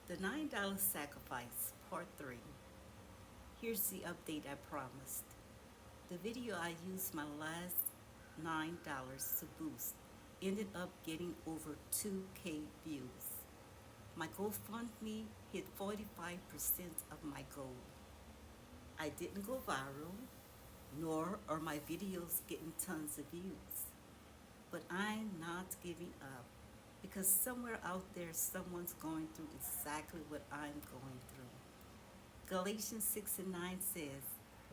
The $9 Sacrifice, Part 3. Here's the update I promised. The video I used my last $9 to boost ended up getting over 2K views. My GoFundMe hit 45% of my goal. I didn't go viral, nor are my videos getting tons of views. But I'm not giving up because somewhere out there someone's going through exactly what I'm going through. Galatians 6 and 9 says,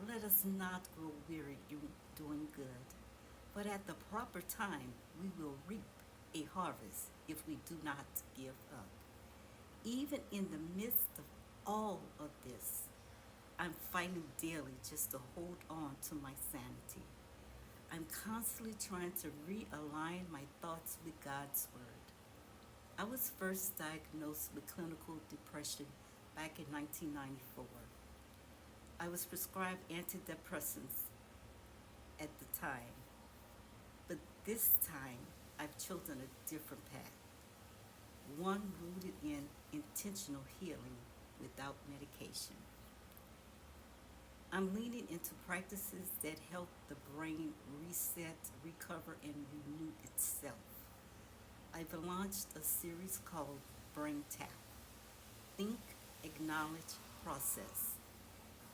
"Let us not grow weary doing good, but at the proper time we will reap a harvest if we do not give up." Even in the midst of all of this, I'm fighting daily just to hold on to my sanity. I'm constantly trying to realign my thoughts with God's Word. I was first diagnosed with clinical depression back in 1994. I was prescribed antidepressants at the time, but this time I've chosen a different path, one rooted in intentional healing without medication. I'm leaning into practices that help the brain reset, recover, and renew itself. I've launched a series called Brain Tap: Think, Acknowledge, Process.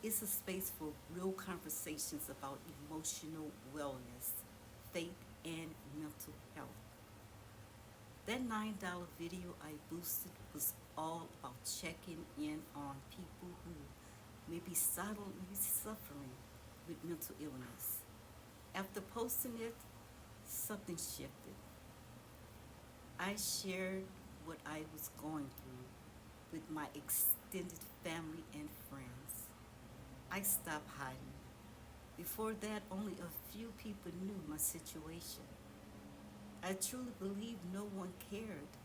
It's a space for real conversations about emotional wellness, faith, and mental health. That $9 video I boosted was all about checking in on people who may be silently suffering with mental illness. After posting it, something shifted. I shared what I was going through with my extended family and friends. I stopped hiding. Before that, only a few people knew my situation. I truly believe no one cared,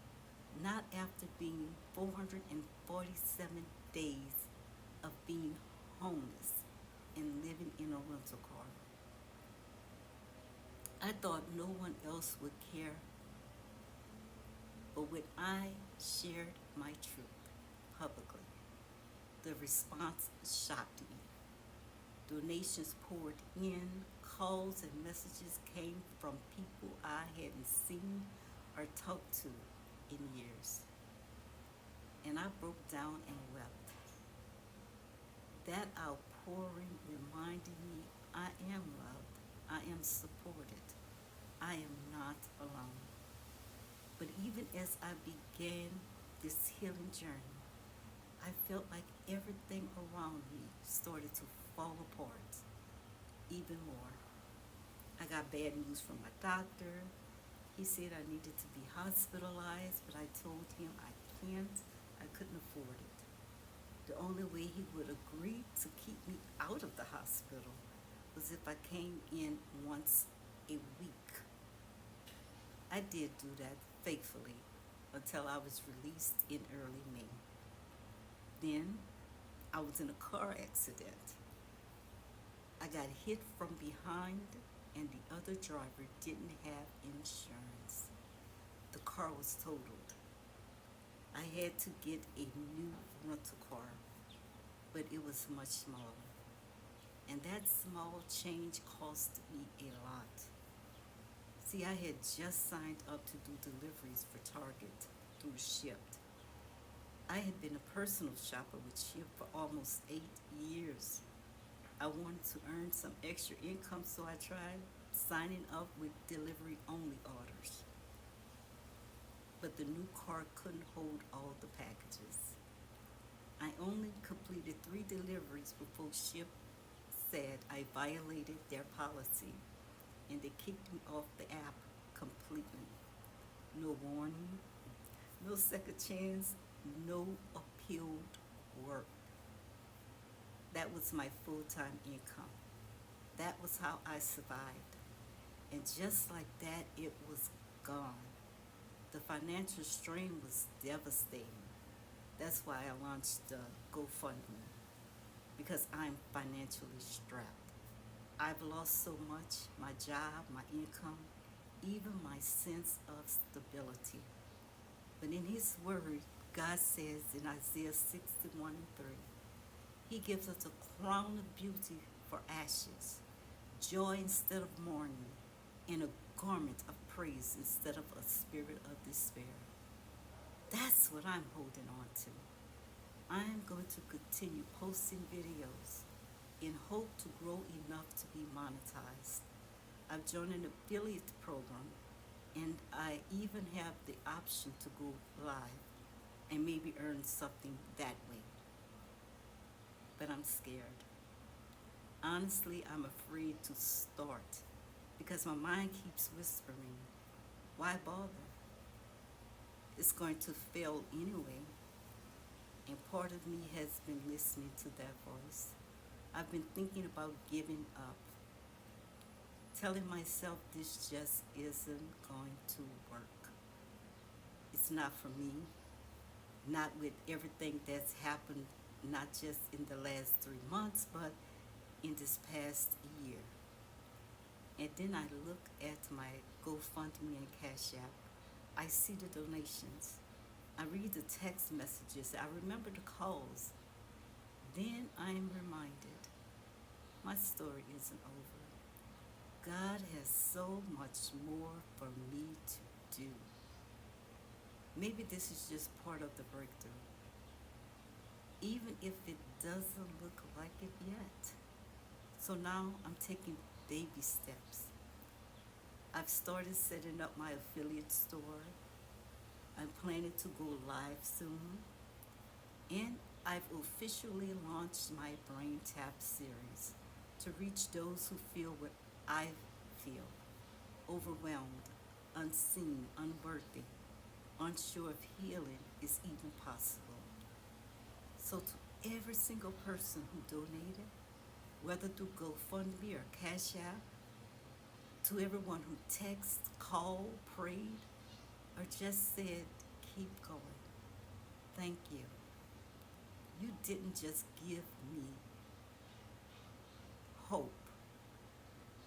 not after being 447 days of being homeless and living in a rental car. I thought no one else would care, but when I shared my truth publicly, the response shocked me. Donations poured in, calls and messages came from people I hadn't seen or talked to in years. And I broke down and wept. That outpouring reminded me I am loved, I am supported, I am not alone. But even as I began this healing journey, I felt like everything around me started to fall apart even more. I got bad news from my doctor. He said I needed to be hospitalized, but I told him I can't. I couldn't afford it. The only way he would agree to keep me out of the hospital was if I came in once a week. I did do that faithfully until I was released in early May. Then I was in a car accident. I got hit from behind, and the other driver didn't have insurance. The car was totaled. I had to get a new rental car, but it was much smaller. And that small change cost me a lot. See, I had just signed up to do deliveries for Target through Shipt. I had been a personal shopper with Shipt for almost 8 years. I wanted to earn some extra income, so I tried signing up with delivery only orders. But the new car couldn't hold all the packages. I only completed 3 deliveries before Shipt said I violated their policy, and they kicked me off the app completely. No warning, no second chance, no appealed work. That was my full-time income. That was how I survived. And just like that, it was gone. The financial strain was devastating. That's why I launched the GoFundMe, because I'm financially strapped. I've lost so much: my job, my income, even my sense of stability. But in His Word, God says in Isaiah 61 and 3, He gives us a crown of beauty for ashes, joy instead of mourning, and a garment of praise instead of a spirit of despair. That's what I'm holding on to. I'm going to continue posting videos in hope to grow enough to be monetized. I've joined an affiliate program, and I even have the option to go live and maybe earn something that way. But I'm scared. Honestly, I'm afraid to start because my mind keeps whispering, why bother? It's going to fail anyway. And part of me has been listening to that voice. I've been thinking about giving up, telling myself this just isn't going to work. It's not for me, not with everything that's happened, not just in the last 3 months, but in this past year. And then I look at my GoFundMe and Cash App. I see the donations. I read the text messages. I remember the calls. Then I'm reminded my story isn't over. God has so much more for me to do. Maybe this is just part of the breakthrough, even if it doesn't look like it yet. So now I'm taking baby steps. I've started setting up my affiliate store. I'm planning to go live soon. And I've officially launched my Brain Tap series to reach those who feel what I feel: overwhelmed, unseen, unworthy, unsure if healing is even possible. So, to every single person who donated, whether through GoFundMe or Cash App, to everyone who texted, called, prayed, or just said, keep going, thank you. You didn't just give me hope,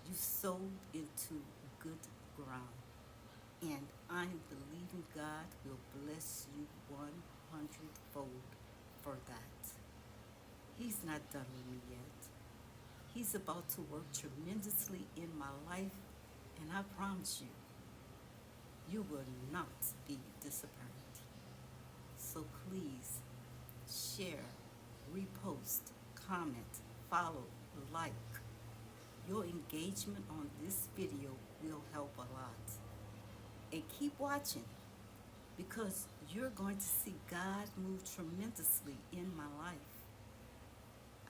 you sowed into good ground. And I'm believing God will bless you 100-fold for that. He's not done with me yet. He's about to work tremendously in my life, and I promise you, you will not be disappointed. So please share, repost, comment, follow, like. Your engagement on this video will help a lot. And keep watching because you're going to see God move tremendously in my life.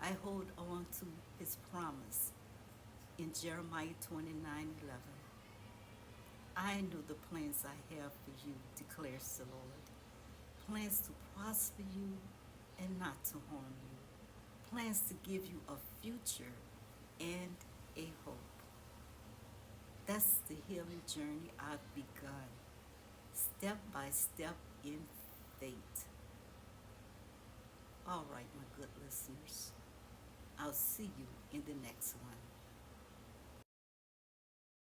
I hold on to His promise in Jeremiah 29:11. I know the plans I have for you, declares the Lord. Plans to prosper you and not to harm you. Plans to give you a future and a hope. That's the healing journey I've begun, step by step in faith. All right, my good listeners, I'll see you in the next one.